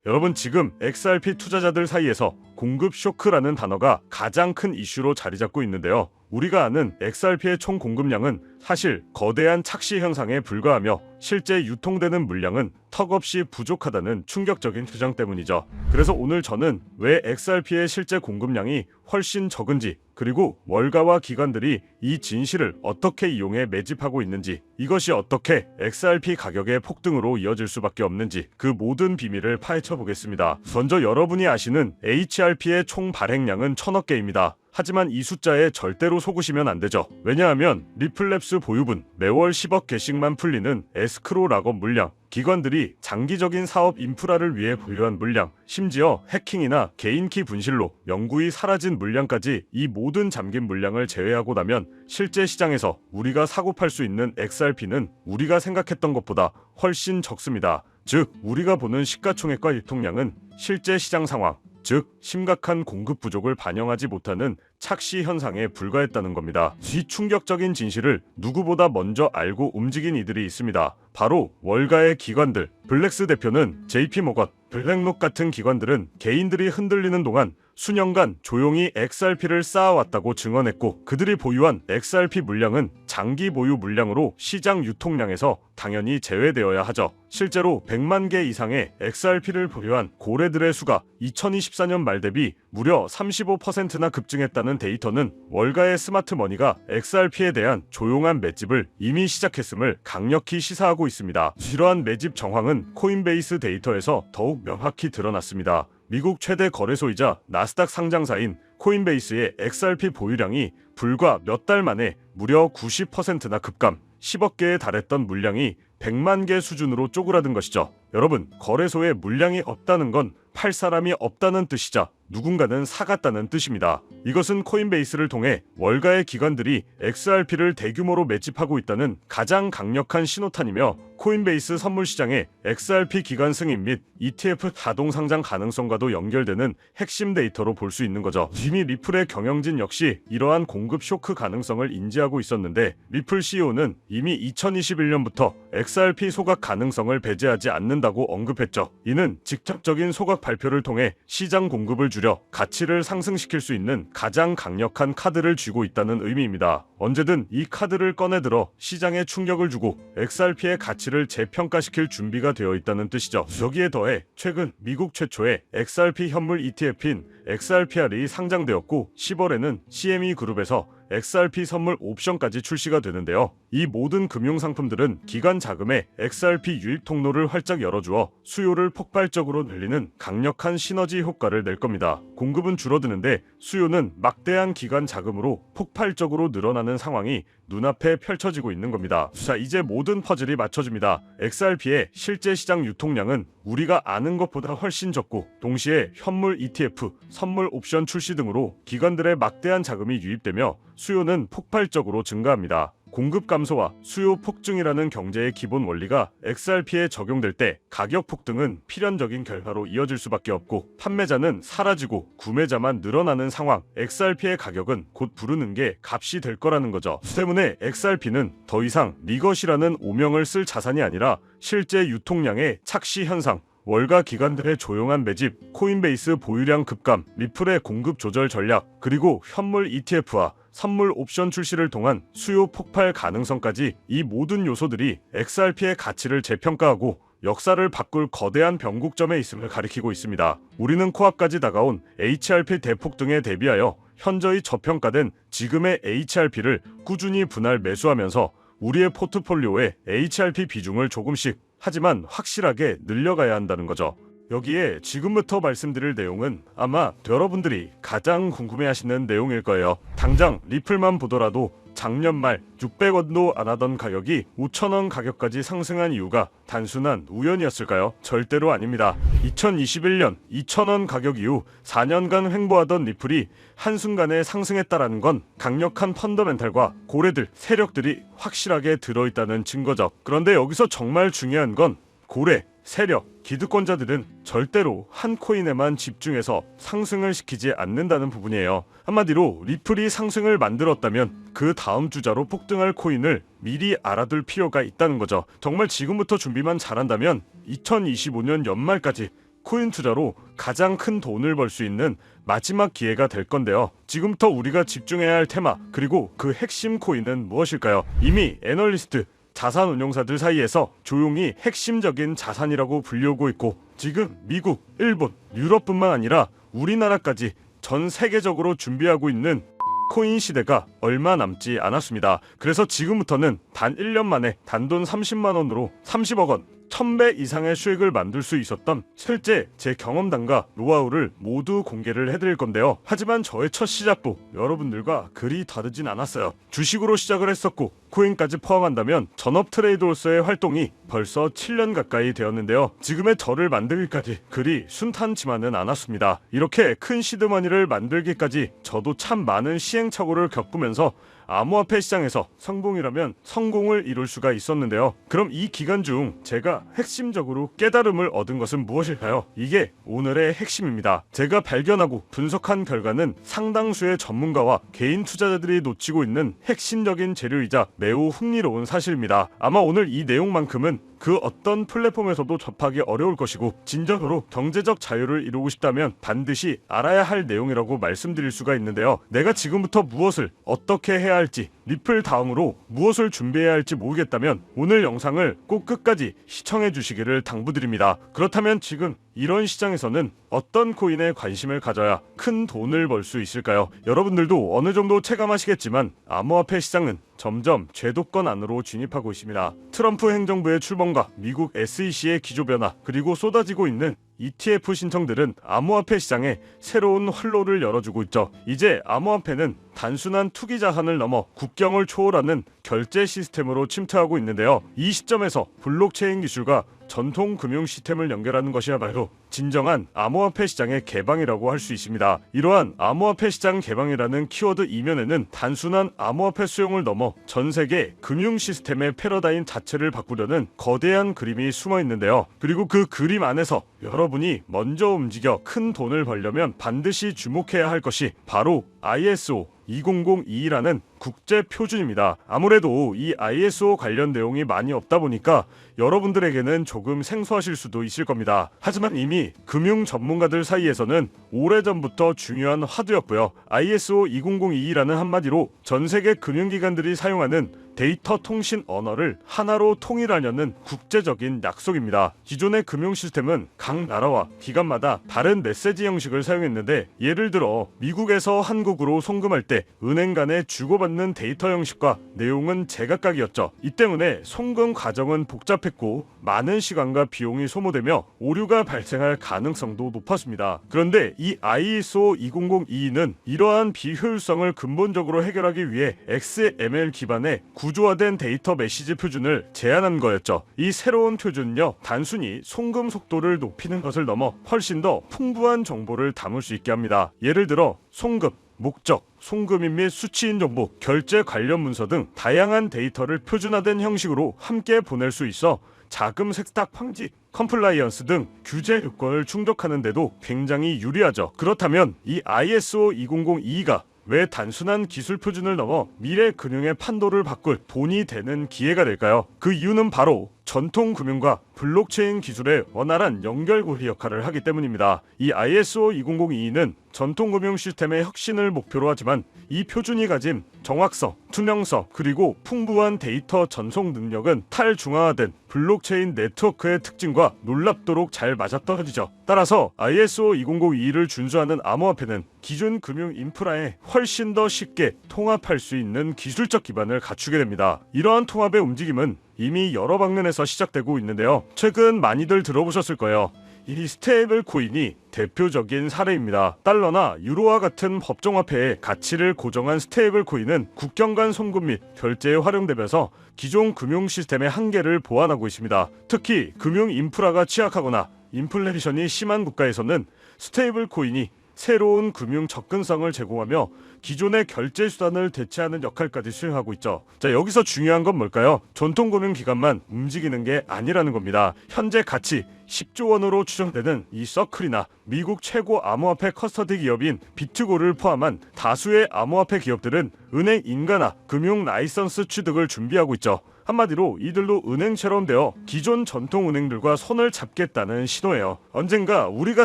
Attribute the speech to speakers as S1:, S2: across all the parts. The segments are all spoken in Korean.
S1: 여러분, 지금 XRP 투자자들 사이에서 공급 쇼크라는 단어가 가장 큰 이슈로 자리 잡고 있는데요. 우리가 아는 XRP의 총 공급량은 사실 거대한 착시 현상에 불과하며 실제 유통되는 물량은 턱없이 부족하다는 충격적인 주장 때문이죠. 그래서 오늘 저는 왜 XRP의 실제 공급량이 훨씬 적은지, 그리고 월가와 기관들이 이 진실을 어떻게 이용해 매집하고 있는지, 이것이 어떻게 XRP 가격의 폭등으로 이어질 수밖에 없는지, 그 모든 비밀을 파헤쳐 보겠습니다. 먼저 여러분이 아시는 HRP의 총 발행량은 1000억 개입니다. 하지만 이 숫자에 절대로 속으시면 안 되죠. 왜냐하면 리플랩스 보유분 매월 10억 개씩만 풀리는 에스크로 락업 물량, 기관들이 장기적인 사업 인프라를 위해 보유한 물량, 심지어 해킹이나 개인키 분실로 영구히 사라진 물량까지, 이 모든 잠긴 물량을 제외하고 나면 실제 시장에서 우리가 사고 팔 수 있는 XRP는 우리가 생각했던 것보다 훨씬 적습니다. 즉, 우리가 보는 시가총액과 유통량은 실제 시장 상황, 즉 심각한 공급 부족을 반영하지 못하는 착시 현상에 불과했다는 겁니다. 이 충격적인 진실을 누구보다 먼저 알고 움직인 이들이 있습니다. 바로 월가의 기관들. 블랙스 대표는 JP모건, 블랙록 같은 기관들은 개인들이 흔들리는 동안 수년간 조용히 XRP를 쌓아왔다고 증언했고, 그들이 보유한 XRP 물량은 장기 보유 물량으로 시장 유통량에서 당연히 제외되어야 하죠. 실제로 100만 개 이상의 XRP를 보유한 고래들의 수가 2024년 말 대비 무려 35%나 급증했다는 데이터는 월가의 스마트머니가 XRP에 대한 조용한 매집을 이미 시작했음을 강력히 시사하고 있습니다. 이러한 매집 정황은 코인베이스 데이터에서 더욱 명확히 드러났습니다. 미국 최대 거래소이자 나스닥 상장사인 코인베이스의 XRP 보유량이 불과 몇 달 만에 무려 90%나 급감, 10억 개에 달했던 물량이 100만 개 수준으로 쪼그라든 것이죠. 여러분, 거래소에 물량이 없다는 건 팔 사람이 없다는 뜻이자 누군가는 사갔다는 뜻입니다. 이것은 코인베이스를 통해 월가의 기관들이 XRP를 대규모로 매집하고 있다는 가장 강력한 신호탄이며, 코인베이스 선물시장의 XRP 기관 승인 및 ETF 자동 상장 가능성과도 연결되는 핵심 데이터로 볼 수 있는 거죠. 이미 리플의 경영진 역시 이러한 공급 쇼크 가능성을 인지하고 있었는데, 리플 CEO는 이미 2021년부터 XRP 소각 가능성을 배제하지 않는다고 언급했죠. 이는 직접적인 소각 발표를 통해 시장 공급을 줄여 가치를 상승시킬 수 있는 가장 강력한 카드를 쥐고 있다는 의미입니다. 언제든 이 카드를 꺼내들어 시장에 충격을 주고 XRP의 가치를 재평가시킬 준비가 되어 있다는 뜻이죠. 여기에 더해 최근 미국 최초의 XRP 현물 ETF인 XRPR이 상장되었고, 10월에는 CME 그룹에서 XRP 선물 옵션까지 출시가 되는데요. 이 모든 금융상품들은 기관 자금에 XRP 유입 통로를 활짝 열어주어 수요를 폭발적으로 늘리는 강력한 시너지 효과를 낼 겁니다. 공급은 줄어드는데 수요는 막대한 기관 자금으로 폭발적으로 늘어나는 상황이 눈앞에 펼쳐지고 있는 겁니다. 자, 이제 모든 퍼즐이 맞춰집니다. XRP의 실제 시장 유통량은 우리가 아는 것보다 훨씬 적고, 동시에 현물 ETF, 선물 옵션 출시 등으로 기관들의 막대한 자금이 유입되며 수요는 폭발적으로 증가합니다. 공급 감소와 수요 폭증이라는 경제의 기본 원리가 XRP에 적용될 때 가격 폭등은 필연적인 결과로 이어질 수밖에 없고, 판매자는 사라지고 구매자만 늘어나는 상황, XRP의 가격은 곧 부르는 게 값이 될 거라는 거죠. 때문에 XRP는 더 이상 리것이라는 오명을 쓸 자산이 아니라 실제 유통량의 착시 현상, 월가 기관들의 조용한 매집, 코인베이스 보유량 급감, 리플의 공급 조절 전략, 그리고 현물 ETF와 선물 옵션 출시를 통한 수요 폭발 가능성까지, 이 모든 요소들이 XRP의 가치를 재평가하고 역사를 바꿀 거대한 변곡점에 있음을 가리키고 있습니다. 우리는 코앞까지 다가온 HRP 대폭등에 대비하여 현저히 저평가된 지금의 HRP를 꾸준히 분할 매수하면서 우리의 포트폴리오에 HRP 비중을 조금씩, 하지만 확실하게 늘려가야 한다는 거죠. 여기에 지금부터 말씀드릴 내용은 아마 여러분들이 가장 궁금해하시는 내용일 거예요. 당장 리플만 보더라도 작년 말 600원도 안 하던 가격이 5,000원 가격까지 상승한 이유가 단순한 우연이었을까요? 절대로 아닙니다. 2021년 2,000원 가격 이후 4년간 횡보하던 리플이 한순간에 상승했다라는 건 강력한 펀더멘탈과 고래들, 세력들이 확실하게 들어있다는 증거죠. 그런데 여기서 정말 중요한 건 고래, 세력, 기득권자들은 절대로 한 코인에만 집중해서 상승을 시키지 않는다는 부분이에요. 한마디로 리플이 상승을 만들었다면 그 다음 주자로 폭등할 코인을 미리 알아둘 필요가 있다는 거죠. 정말 지금부터 준비만 잘한다면 2025년 연말까지 코인 투자로 가장 큰 돈을 벌 수 있는 마지막 기회가 될 건데요. 지금부터 우리가 집중해야 할 테마 그리고 그 핵심 코인은 무엇일까요? 이미 애널리스트, 자산운용사들 사이에서 조용히 핵심적인 자산이라고 불리우고 있고 지금 미국, 일본, 유럽뿐만 아니라 우리나라까지 전 세계적으로 준비하고 있는 코인 시대가 얼마 남지 않았습니다. 그래서 지금부터는 단 1년 만에 단돈 30만 원으로 30억 원, 1000배 이상의 수익을 만들 수 있었던 실제 제 경험담과 노하우를 모두 공개를 해드릴 건데요. 하지만 저의 첫 시작부 여러분들과 그리 다르진 않았어요. 주식으로 시작을 했었고 코인까지 포함한다면 전업 트레이더로서의 활동이 벌써 7년 가까이 되었는데요. 지금의 저를 만들기까지 그리 순탄치만은 않았습니다. 이렇게 큰 시드머니를 만들기까지 저도 참 많은 시행착오를 겪으면서 암호화폐 시장에서 성공이라면 성공을 이룰 수가 있었는데요. 그럼 이 기간 중 제가 핵심적으로 깨달음을 얻은 것은 무엇일까요? 이게 오늘의 핵심입니다. 제가 발견하고 분석한 결과는 상당수의 전문가와 개인 투자자들이 놓치고 있는 핵심적인 재료이자 매우 흥미로운 사실입니다. 아마 오늘 이 내용만큼은 그 어떤 플랫폼에서도 접하기 어려울 것이고 진정으로 경제적 자유를 이루고 싶다면 반드시 알아야 할 내용이라고 말씀드릴 수가 있는데요. 내가 지금부터 무엇을 어떻게 해야 할지 리플 다음으로 무엇을 준비해야 할지 모르겠다면 오늘 영상을 꼭 끝까지 시청해 주시기를 당부드립니다. 그렇다면 지금 이런 시장에서는 어떤 코인에 관심을 가져야 큰 돈을 벌 수 있을까요? 여러분들도 어느 정도 체감하시겠지만 암호화폐 시장은 점점 제도권 안으로 진입하고 있습니다. 트럼프 행정부의 출범과 미국 SEC의 기조 변화 그리고 쏟아지고 있는 ETF 신청들은 암호화폐 시장에 새로운 활로를 열어주고 있죠. 이제 암호화폐는 단순한 투기 자산을 넘어 국경을 초월하는 결제 시스템으로 침투하고 있는데요. 이 시점에서 블록체인 기술과 전통 금융 시스템을 연결하는 것이야말로 진정한 암호화폐 시장의 개방이라고 할 수 있습니다. 이러한 암호화폐 시장 개방이라는 키워드 이면에는 단순한 암호화폐 수용을 넘어 전 세계 금융 시스템의 패러다임 자체를 바꾸려는 거대한 그림이 숨어 있는데요. 그리고 그 그림 안에서 여러분이 먼저 움직여 큰 돈을 벌려면 반드시 주목해야 할 것이 바로 ISO 20022라는 국제 표준입니다. 아무래도 이 ISO 관련 내용이 많이 없다 보니까 여러분들에게는 조금 생소하실 수도 있을 겁니다. 하지만 이미 금융 전문가들 사이에서는 오래전부터 중요한 화두였고요. ISO 20022라는 한마디로 전 세계 금융기관들이 사용하는 데이터 통신 언어를 하나로 통일하려는 국제적인 약속입니다. 기존의 금융 시스템은 각 나라와 기관마다 다른 메시지 형식을 사용했는데 예를 들어 미국에서 한국으로 송금할 때 은행 간에 주고받는 데이터 형식과 내용은 제각각이었죠. 이 때문에 송금 과정은 복잡했고 많은 시간과 비용이 소모되며 오류가 발생할 가능성도 높았습니다. 그런데 이 ISO 20022는 이러한 비효율성을 근본적으로 해결하기 위해 XML 기반의 구조화된 데이터 메시지 표준을 제안한 거였죠. 이 새로운 표준은요, 단순히 송금 속도를 높이는 것을 넘어 훨씬 더 풍부한 정보를 담을 수 있게 합니다. 예를 들어 송금, 목적, 송금인 및 수취인 정보, 결제 관련 문서 등 다양한 데이터를 표준화된 형식으로 함께 보낼 수 있어 자금 세탁 방지, 컴플라이언스 등 규제 요건을 충족하는 데도 굉장히 유리하죠. 그렇다면 이 ISO 20022가 왜 단순한 기술 표준을 넘어 미래 금융의 판도를 바꿀 돈이 되는 기회가 될까요? 그 이유는 바로 전통 금융과 블록체인 기술의 원활한 연결고리 역할을 하기 때문입니다. 이 ISO 20022는 전통 금융 시스템의 혁신을 목표로 하지만 이 표준이 가진 정확성, 투명성, 그리고 풍부한 데이터 전송 능력은 탈중앙화된 블록체인 네트워크의 특징과 놀랍도록 잘 맞아떨어지죠. 따라서 ISO 20022를 준수하는 암호화폐는 기존 금융 인프라에 훨씬 더 쉽게 통합할 수 있는 기술적 기반을 갖추게 됩니다. 이러한 통합의 움직임은 이미 여러 방면에서 시작되고 있는데요. 최근 많이들 들어보셨을 거예요. 이 스테이블 코인이 대표적인 사례입니다. 달러나 유로와 같은 법정화폐의 가치를 고정한 스테이블 코인은 국경 간 송금 및 결제에 활용되면서 기존 금융 시스템의 한계를 보완하고 있습니다. 특히 금융 인프라가 취약하거나 인플레이션이 심한 국가에서는 스테이블 코인이 새로운 금융 접근성을 제공하며 기존의 결제 수단을 대체하는 역할까지 수행하고 있죠. 자, 여기서 중요한 건 뭘까요? 전통 금융 기관만 움직이는 게 아니라는 겁니다. 현재 가치 10조 원으로 추정되는 이 서클이나 미국 최고 암호화폐 커스터디 기업인 비트고를 포함한 다수의 암호화폐 기업들은 은행 인가나 금융 라이선스 취득을 준비하고 있죠. 한마디로 이들도 은행처럼 되어 기존 전통 은행들과 손을 잡겠다는 신호예요. 언젠가 우리가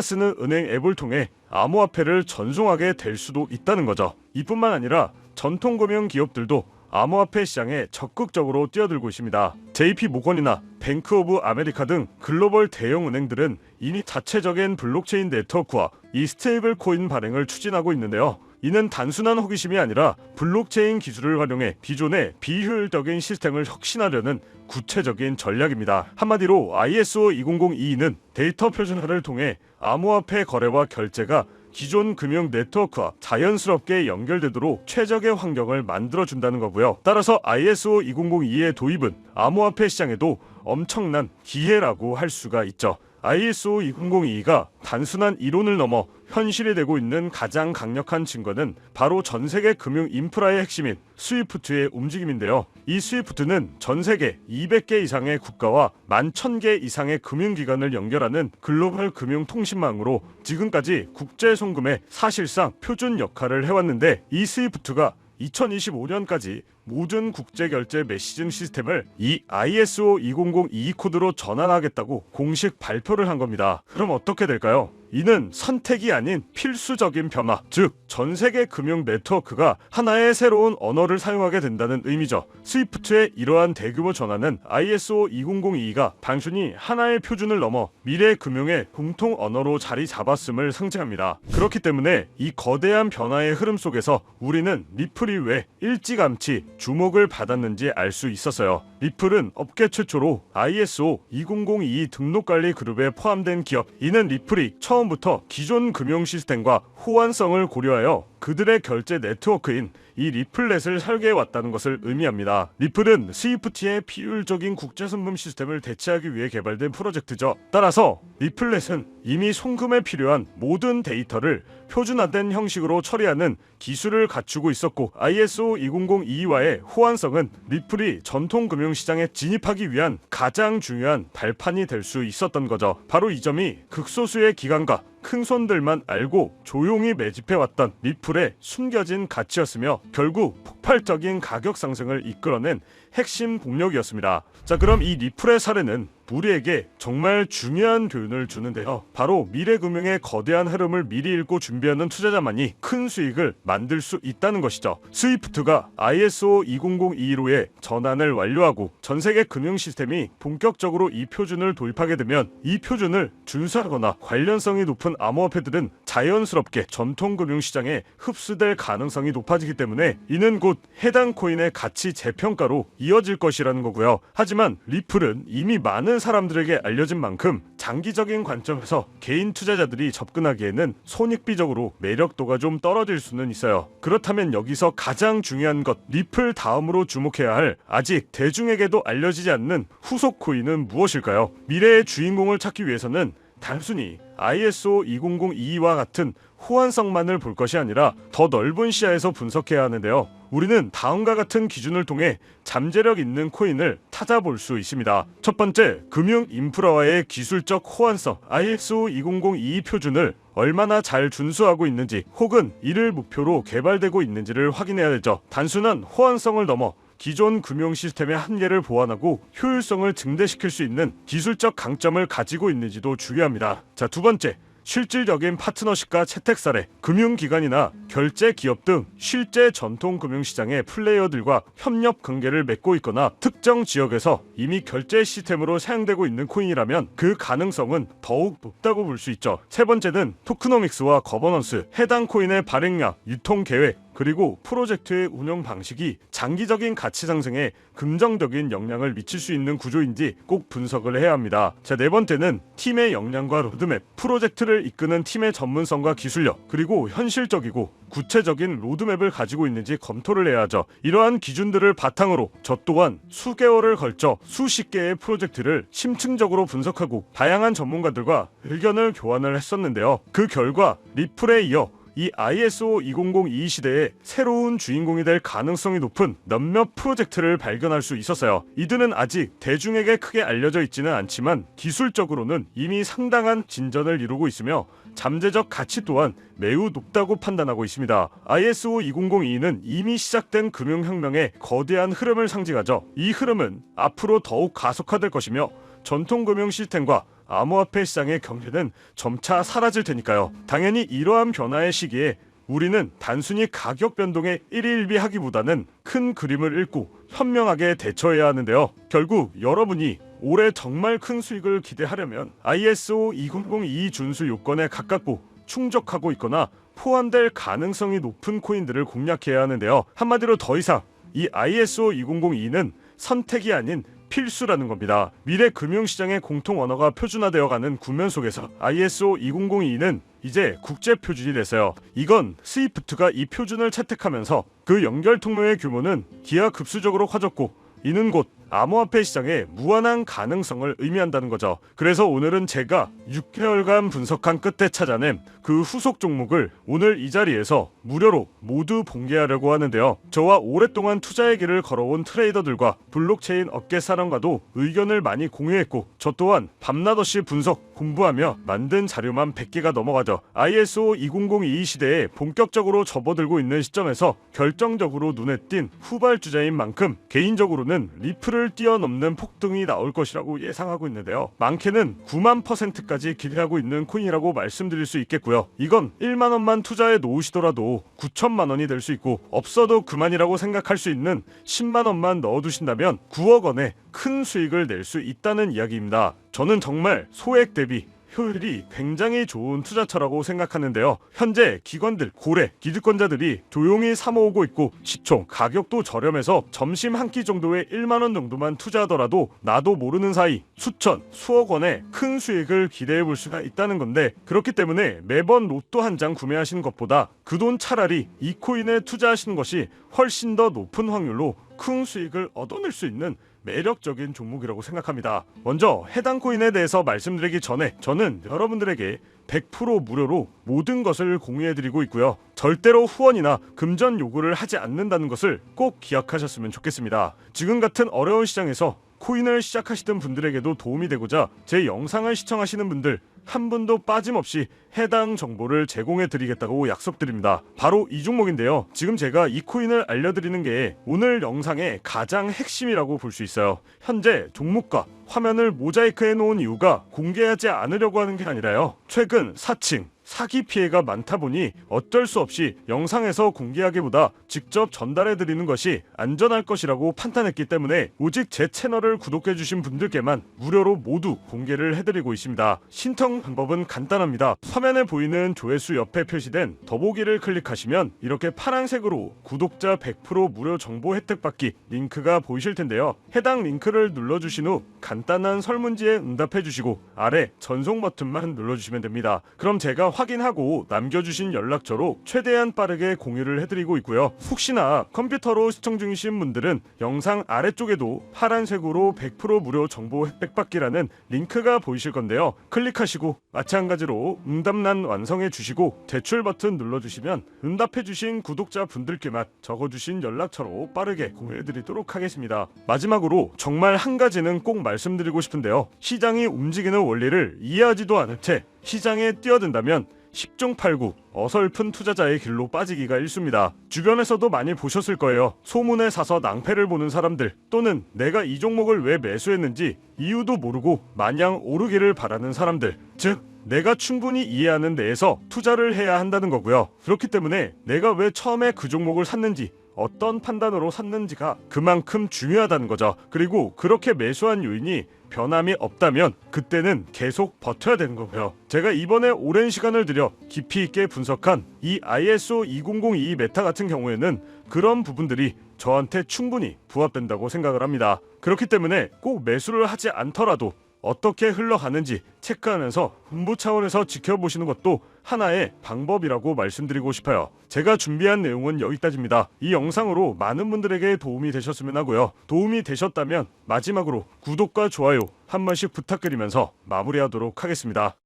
S1: 쓰는 은행 앱을 통해 암호화폐를 전송하게 될 수도 있다는 거죠. 이뿐만 아니라 전통금융 기업들도 암호화폐 시장에 적극적으로 뛰어들고 있습니다. JP모건이나 뱅크 오브 아메리카 등 글로벌 대형 은행들은 이미 자체적인 블록체인 네트워크와 이 스테이블 코인 발행을 추진하고 있는데요. 이는 단순한 호기심이 아니라 블록체인 기술을 활용해 기존의 비효율적인 시스템을 혁신하려는 구체적인 전략입니다. 한마디로 ISO 20022는 데이터 표준화를 통해 암호화폐 거래와 결제가 기존 금융 네트워크와 자연스럽게 연결되도록 최적의 환경을 만들어준다는 거고요. 따라서 ISO 2002의 도입은 암호화폐 시장에도 엄청난 기회라고 할 수가 있죠. ISO 2002가 단순한 이론을 넘어 현실이 되고 있는 가장 강력한 증거는 바로 전 세계 금융 인프라의 핵심인 스위프트의 움직임인데요. 이 스위프트는 전 세계 200개 이상의 국가와 11,000개 이상의 금융기관을 연결하는 글로벌 금융통신망으로 지금까지 국제 송금의 사실상 표준 역할을 해왔는데, 이 스위프트가 2025년까지 모든 국제결제 메시징 시스템을 이 ISO 2002 코드로 전환하겠다고 공식 발표를 한 겁니다. 그럼 어떻게 될까요? 이는 선택이 아닌 필수적인 변화, 즉 전 세계 금융 네트워크가 하나의 새로운 언어를 사용하게 된다는 의미죠. 스위프트의 이러한 대규모 전환은 ISO 2002가 단순히 하나의 표준을 넘어 미래 금융의 공통 언어로 자리 잡았음을 상징합니다. 그렇기 때문에 이 거대한 변화의 흐름 속에서 우리는 리플이 왜 일찌감치 주목을 받았는지 알 수 있었어요. 리플은 업계 최초로 ISO 2002 등록관리 그룹에 포함된 기업. 이는 리플이 처음부터 기존 금융 시스템과 호환성을 고려하여 그들의 결제 네트워크인 이 리플렛을 설계해왔다는 것을 의미합니다. 리플은 스위프트의 비효율적인 국제송금 시스템을 대체하기 위해 개발된 프로젝트죠. 따라서 리플렛은 이미 송금에 필요한 모든 데이터를 표준화된 형식으로 처리하는 기술을 갖추고 있었고, ISO 2002와의 호환성은 리플이 전통 금융시장에 진입하기 위한 가장 중요한 발판이 될 수 있었던 거죠. 바로 이 점이 극소수의 기관과 큰 손들만 알고 조용히 매집해왔던 리플의 숨겨진 가치였으며 결국 폭발적인 가격 상승을 이끌어낸 핵심 동력이었습니다. 자, 그럼 이 리플의 사례는 우리에게 정말 중요한 교훈을 주는데요. 바로 미래금융의 거대한 흐름을 미리 읽고 준비하는 투자자만이 큰 수익을 만들 수 있다는 것이죠. 스위프트가 ISO 2002로의 전환을 완료하고 전세계 금융 시스템이 본격적으로 이 표준을 도입하게 되면 이 표준을 준수하거나 관련성이 높은 암호화폐들은 자연스럽게 전통 금융시장에 흡수될 가능성이 높아지기 때문에 이는 곧 해당 코인의 가치 재평가로 이어질 것이라는 거고요. 하지만 리플은 이미 많은 사람들에게 알려진 만큼 장기적인 관점에서 개인 투자자들이 접근하기에는 손익비적으로 매력도가 좀 떨어질 수는 있어요. 그렇다면 여기서 가장 중요한 것, 리플 다음으로 주목해야 할 아직 대중에게도 알려지지 않는 후속 코인은 무엇일까요? 미래의 주인공을 찾기 위해서는 단순히 ISO 2002와 같은 호환성만을 볼 것이 아니라 더 넓은 시야에서 분석해야 하는데요. 우리는 다음과 같은 기준을 통해 잠재력 있는 코인을 찾아볼 수 있습니다. 첫 번째, 금융 인프라와의 기술적 호환성. ISO 2002 표준을 얼마나 잘 준수하고 있는지 혹은 이를 목표로 개발되고 있는지를 확인해야 되죠. 단순한 호환성을 넘어 기존 금융 시스템의 한계를 보완하고 효율성을 증대시킬 수 있는 기술적 강점을 가지고 있는지도 중요합니다. 자, 두 번째, 실질적인 파트너십과 채택 사례. 금융기관이나 결제 기업 등 실제 전통 금융시장의 플레이어들과 협력 관계를 맺고 있거나 특정 지역에서 이미 결제 시스템으로 사용되고 있는 코인이라면 그 가능성은 더욱 높다고 볼 수 있죠. 세 번째는 토크노믹스와 거버넌스. 해당 코인의 발행량, 유통 계획, 그리고 프로젝트의 운영 방식이 장기적인 가치 상승에 긍정적인 영향을 미칠 수 있는 구조인지 꼭 분석을 해야 합니다. 자, 네 번째는 팀의 역량과 로드맵. 프로젝트를 이끄는 팀의 전문성과 기술력, 그리고 현실적이고 구체적인 로드맵을 가지고 있는지 검토를 해야 하죠. 이러한 기준들을 바탕으로 저 또한 수개월을 걸쳐 수십 개의 프로젝트를 심층적으로 분석하고 다양한 전문가들과 의견을 교환을 했었는데요. 그 결과 리플에 이어 이 ISO 2002 시대에 새로운 주인공이 될 가능성이 높은 몇몇 프로젝트를 발견할 수 있었어요. 이들은 아직 대중에게 크게 알려져 있지는 않지만 기술적으로는 이미 상당한 진전을 이루고 있으며 잠재적 가치 또한 매우 높다고 판단하고 있습니다. ISO 2002는 이미 시작된 금융혁명의 거대한 흐름을 상징하죠. 이 흐름은 앞으로 더욱 가속화될 것이며 전통 금융 시스템과 암호화폐 시장의 경계는 점차 사라질 테니까요. 당연히 이러한 변화의 시기에 우리는 단순히 가격 변동에 일희일비하기보다는 큰 그림을 읽고 현명하게 대처해야 하는데요. 결국 여러분이 올해 정말 큰 수익을 기대하려면 ISO 2002 준수 요건에 가깝고 충족하고 있거나 포함될 가능성이 높은 코인들을 공략해야 하는데요. 한마디로 더 이상 이 ISO 2002는 선택이 아닌 필수라는 겁니다. 미래 금융시장의 공통 언어가 표준화되어가는 국면 속에서 ISO 2002는 이제 국제 표준이 됐어요. 이건 스위프트가 이 표준을 채택하면서 그 연결 통로의 규모는 기하급수적으로 커졌고 이는 곧 암호화폐 시장의 무한한 가능성을 의미한다는 거죠. 그래서 오늘은 제가 6개월간 분석한 끝에 찾아낸 그 후속 종목을 오늘 이 자리에서 무료로 모두 공개하려고 하는데요. 저와 오랫동안 투자의 길을 걸어온 트레이더들과 블록체인 업계 사람과도 의견을 많이 공유했고 저 또한 밤낮없이 분석, 공부하며 만든 자료만 100개가 넘어가죠. ISO 2002 시대에 본격적으로 접어들고 있는 시점에서 결정적으로 눈에 띈 후발주자인 만큼 개인적으로는 리플을 뛰어넘는 폭등이 나올 것이라고 예상하고 있는데요. 많게는 9만%까지 기대하고 있는 코인이라고 말씀드릴 수 있겠고요. 이건 1만 원만 투자해 놓으시더라도 9천만 원이 될 수 있고 없어도 그만이라고 생각할 수 있는 10만 원만 넣어두신다면 9억 원의 큰 수익을 낼 수 있다는 이야기입니다. 저는 정말 소액 대비 효율이 굉장히 좋은 투자처라고 생각하는데요. 현재 기관들, 고래, 기득권자들이 조용히 사모으고 있고 시총, 가격도 저렴해서 점심 한 끼 정도의 1만 원 정도만 투자하더라도 나도 모르는 사이 수천, 수억 원의 큰 수익을 기대해 볼 수가 있다는 건데 그렇기 때문에 매번 로또 한 장 구매하시는 것보다 그 돈 차라리 이 코인에 투자하시는 것이 훨씬 더 높은 확률로 큰 수익을 얻어낼 수 있는 매력적인 종목이라고 생각합니다. 먼저 해당 코인에 대해서 말씀드리기 전에 저는 여러분들에게 100% 무료로 모든 것을 공유해드리고 있고요. 절대로 후원이나 금전 요구를 하지 않는다는 것을 꼭 기억하셨으면 좋겠습니다. 지금 같은 어려운 시장에서 코인을 시작하시던 분들에게도 도움이 되고자 제 영상을 시청하시는 분들 한 분도 빠짐없이 해당 정보를 제공해 드리겠다고 약속드립니다. 바로 이 종목인데요. 지금 제가 이 코인을 알려드리는 게 오늘 영상의 가장 핵심이라고 볼 수 있어요. 현재 종목과 화면을 모자이크해 놓은 이유가 공개하지 않으려고 하는 게 아니라요. 최근 사칭, 사기 피해가 많다 보니 어쩔 수 없이 영상에서 공개하기보다 직접 전달해 드리는 것이 안전할 것이라고 판단했기 때문에 오직 제 채널을 구독해 주신 분들께만 무료로 모두 공개를 해드리고 있습니다. 신청 방법은 간단합니다. 화면에 보이는 조회수 옆에 표시된 더보기를 클릭하시면 이렇게 파란색으로 구독자 100% 무료 정보 혜택 받기 링크가 보이실 텐데요. 해당 링크를 눌러주신 후 간단한 설문지에 응답해 주시고 아래 전송 버튼만 눌러주시면 됩니다. 그럼 제가 확인하고 남겨주신 연락처로 최대한 빠르게 공유를 해드리고 있고요. 혹시나 컴퓨터로 시청 중이신 분들은 영상 아래쪽에도 파란색으로 100% 무료 정보 혜택 받기라는 링크가 보이실 건데요. 클릭하시고 마찬가지로 응답란 완성해 주시고 제출 버튼 눌러주시면 응답해 주신 구독자 분들께만 적어주신 연락처로 빠르게 공유해 드리도록 하겠습니다. 마지막으로 정말 한 가지는 꼭 말씀드리고 싶은데요. 시장이 움직이는 원리를 이해하지도 않을 채 시장에 뛰어든다면 10중 8구 어설픈 투자자의 길로 빠지기가 일쑤입니다. 주변에서도 많이 보셨을 거예요. 소문에 사서 낭패를 보는 사람들 또는 내가 이 종목을 왜 매수했는지 이유도 모르고 마냥 오르기를 바라는 사람들, 즉 내가 충분히 이해하는 내에서 투자를 해야 한다는 거고요. 그렇기 때문에 내가 왜 처음에 그 종목을 샀는지 어떤 판단으로 샀는지가 그만큼 중요하다는 거죠. 그리고 그렇게 매수한 요인이 변함이 없다면 그때는 계속 버텨야 되는 거고요. 제가 이번에 오랜 시간을 들여 깊이 있게 분석한 이 ISO 2002 메타 같은 경우에는 그런 부분들이 저한테 충분히 부합된다고 생각을 합니다. 그렇기 때문에 꼭 매수를 하지 않더라도 어떻게 흘러가는지 체크하면서 공부 차원에서 지켜보시는 것도 하나의 방법이라고 말씀드리고 싶어요. 제가 준비한 내용은 여기까지입니다. 이 영상으로 많은 분들에게 도움이 되셨으면 하고요. 도움이 되셨다면 마지막으로 구독과 좋아요 한 번씩 부탁드리면서 마무리하도록 하겠습니다.